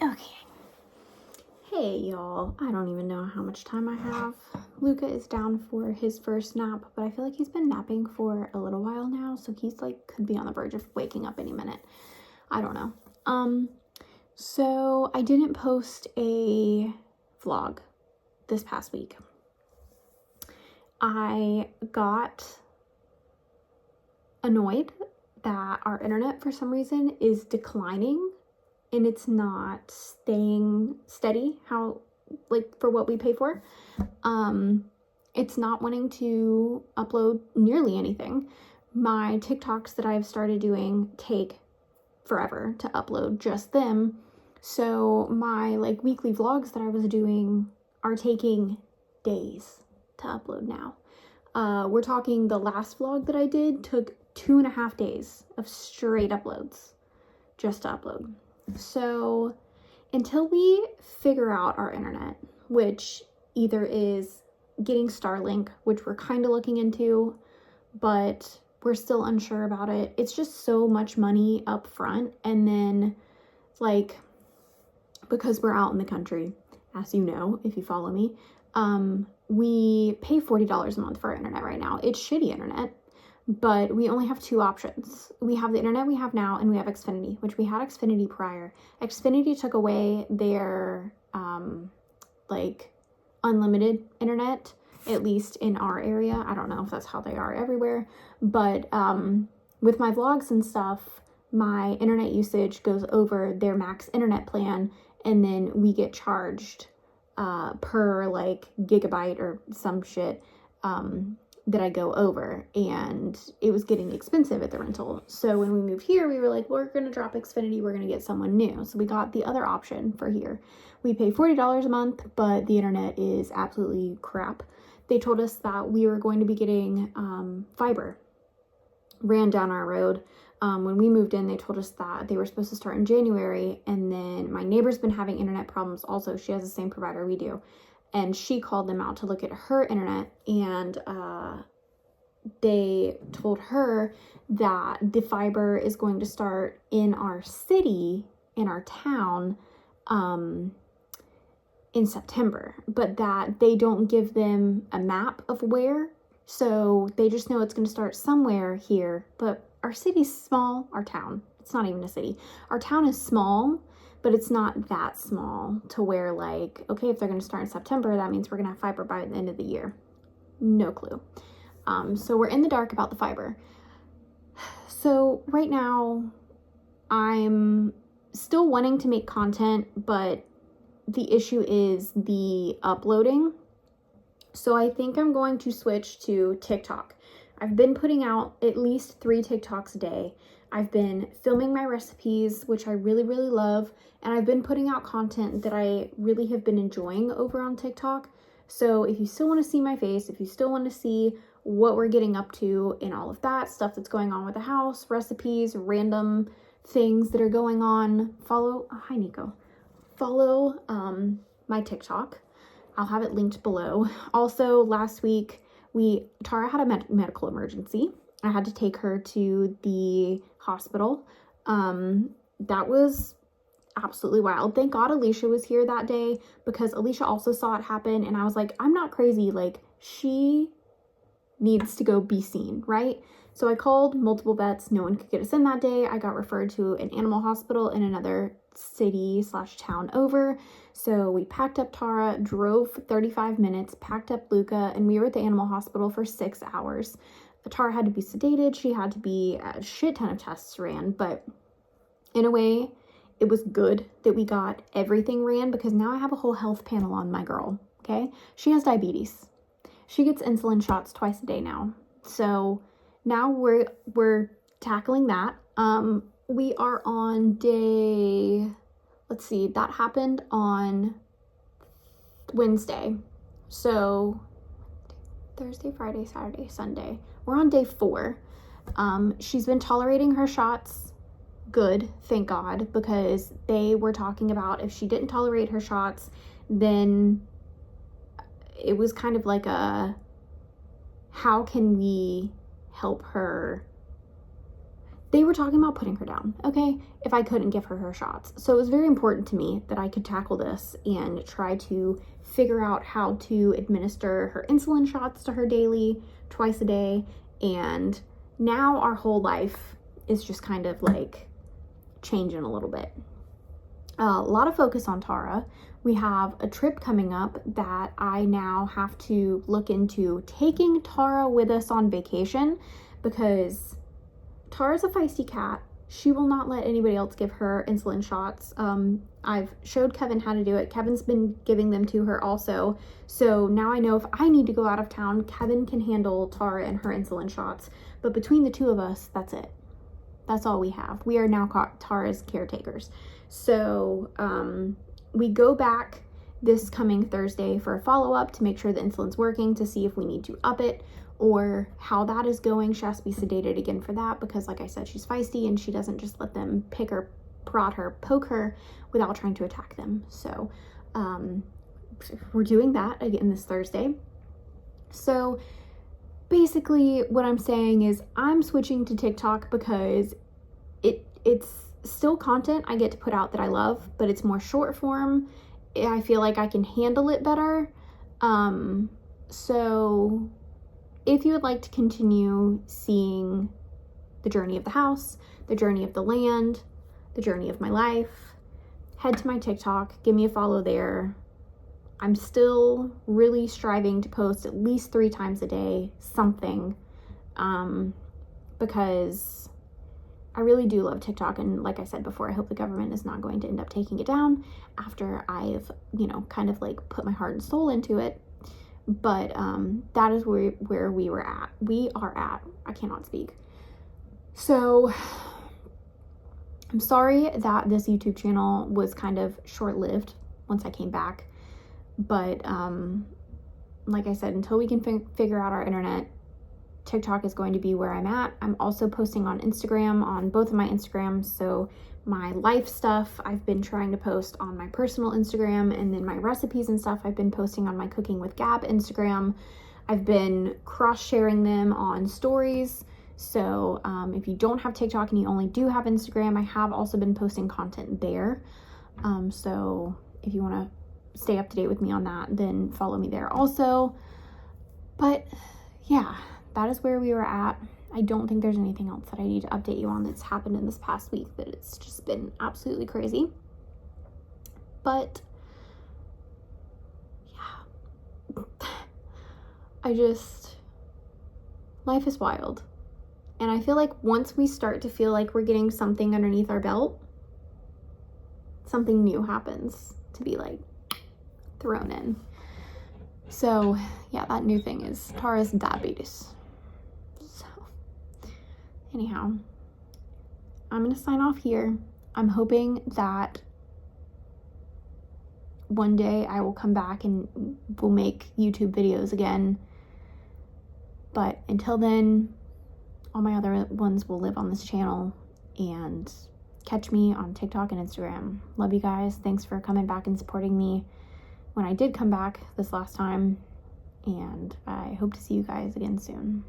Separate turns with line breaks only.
Okay. Hey y'all, I don't even know how much time I have. Luca is down for his first nap, but I feel like he's been napping for a little while now, so he's like could be on the verge of waking up any minute. I don't know. So I didn't post a vlog this past week. I got annoyed that our internet for some reason is declining and it's not staying steady for what we pay for. It's not wanting to upload nearly anything. My TikToks that I've started doing take forever to upload, just them. So my weekly vlogs that I was doing are taking days to upload now. We're talking the last vlog that I did took 2.5 days of straight uploads just to upload. So until we figure out our internet, which either is getting Starlink, which we're kind of looking into, but we're still unsure about it. It's just so much money up front. And then because we're out in the country, as you know, if you follow me, we pay $40 a month for our internet right now. It's shitty internet, but we only have two options. We have the internet we have now, and we have Xfinity, which we had Xfinity prior. Xfinity took away their unlimited internet, at least in our area. I don't know if that's how they are everywhere, but with my vlogs and stuff, my internet usage goes over their max internet plan, and then we get charged per gigabyte or some shit that I go over, and it was getting expensive at the rental. So when we moved here, we were like, we're gonna drop Xfinity, we're gonna get someone new. So we got the other option for here. We pay $40 a month, but the internet is absolutely crap. They told us that we were going to be getting fiber ran down our road. When we moved in, they told us that they were supposed to start in January, and then my neighbor's been having internet problems also. She has the same provider we do. And she called them out to look at her internet, and they told her that the fiber is going to start in our city, in our town, in September, but that they don't give them a map of where. So they just know it's going to start somewhere here, but our city's small, our town, it's not even a city. Our town is small, but it's not that small to where okay, if they're going to start in September, that means we're going to have fiber by the end of the year. No clue. So we're in the dark about the fiber. So right now I'm still wanting to make content, but the issue is the uploading. So I think I'm going to switch to TikTok. I've been putting out at least 3 TikToks a day. I've been filming my recipes, which I really, really love. And I've been putting out content that I really have been enjoying over on TikTok. So if you still want to see my face, if you still want to see what we're getting up to and all of that stuff that's going on with the house, recipes, random things that are going on, hi Nico, follow my TikTok. I'll have it linked below. Also, last week, Tara had a medical emergency. I had to take her to the hospital. That was absolutely wild. Thank God Alicia was here that day, because Alicia also saw it happen, and I was like, I'm not crazy. She needs to go be seen, right? So I called multiple vets. No one could get us in that day. I got referred to an animal hospital in another city/town over. So we packed up Tara, drove 35 minutes, packed up Luca, and we were at the animal hospital for 6 hours. Tara had to be sedated. She had to be a shit ton of tests ran, but in a way, it was good that we got everything ran, because now I have a whole health panel on my girl, okay? She has diabetes. She gets insulin shots twice a day now. So now we're tackling that. We are on day, that happened on Wednesday. So Thursday, Friday, Saturday, Sunday. We're on day 4. She's been tolerating her shots. Good, thank God, because they were talking about if she didn't tolerate her shots, then it was kind of like how can we help her? they were talking about putting her down, okay, if I couldn't give her shots. So it was very important to me that I could tackle this and try to figure out how to administer her insulin shots to her daily, twice a day. And now our whole life is just kind of like changing a little bit. A lot of focus on Tara. We have a trip coming up that I now have to look into taking Tara with us on vacation, because Tara's a feisty cat. She will not let anybody else give her insulin shots. I've showed Kevin how to do it. Kevin's been giving them to her also. So now I know if I need to go out of town, Kevin can handle Tara and her insulin shots. But between the two of us, that's it. That's all we have. We are now Tara's caretakers. So we go back this coming Thursday for a follow-up to make sure the insulin's working, to see if we need to up it or how that is going. She has to be sedated again for that, because like I said, she's feisty and she doesn't just let them pick her, prod her, poke her without trying to attack them. So we're doing that again this Thursday. So basically what I'm saying is I'm switching to TikTok because it's still content I get to put out that I love, but it's more short form. I feel like I can handle it better. So if you would like to continue seeing the journey of the house, the journey of the land, the journey of my life, head to my TikTok, give me a follow there. I'm still really striving to post at least 3 times a day, something, because I really do love TikTok. And like I said before, I hope the government is not going to end up taking it down after I've, kind of like put my heart and soul into it. But that is where we are at. I cannot speak. So I'm sorry that this YouTube channel was kind of short-lived once I came back. But like I said, until we can figure out our internet, TikTok is going to be where I'm at. I'm also posting on Instagram, on both of my Instagrams. So my life stuff I've been trying to post on my personal Instagram, and then my recipes and stuff I've been posting on my Cooking with Gab Instagram. I've been cross-sharing them on stories. So if you don't have TikTok and you only do have Instagram, I have also been posting content there. So if you want to stay up to date with me on that, then follow me there also. But yeah, that is where we were at. I don't think there's anything else that I need to update you on that's happened in this past week, but it's just been absolutely crazy. But yeah, life is wild. And I feel like once we start to feel like we're getting something underneath our belt, something new happens to be like thrown in. So yeah, that new thing is Tara's diabetes. Anyhow, I'm going to sign off here. I'm hoping that one day I will come back and we'll make YouTube videos again. But until then, all my other ones will live on this channel, and catch me on TikTok and Instagram. Love you guys. Thanks for coming back and supporting me when I did come back this last time. And I hope to see you guys again soon.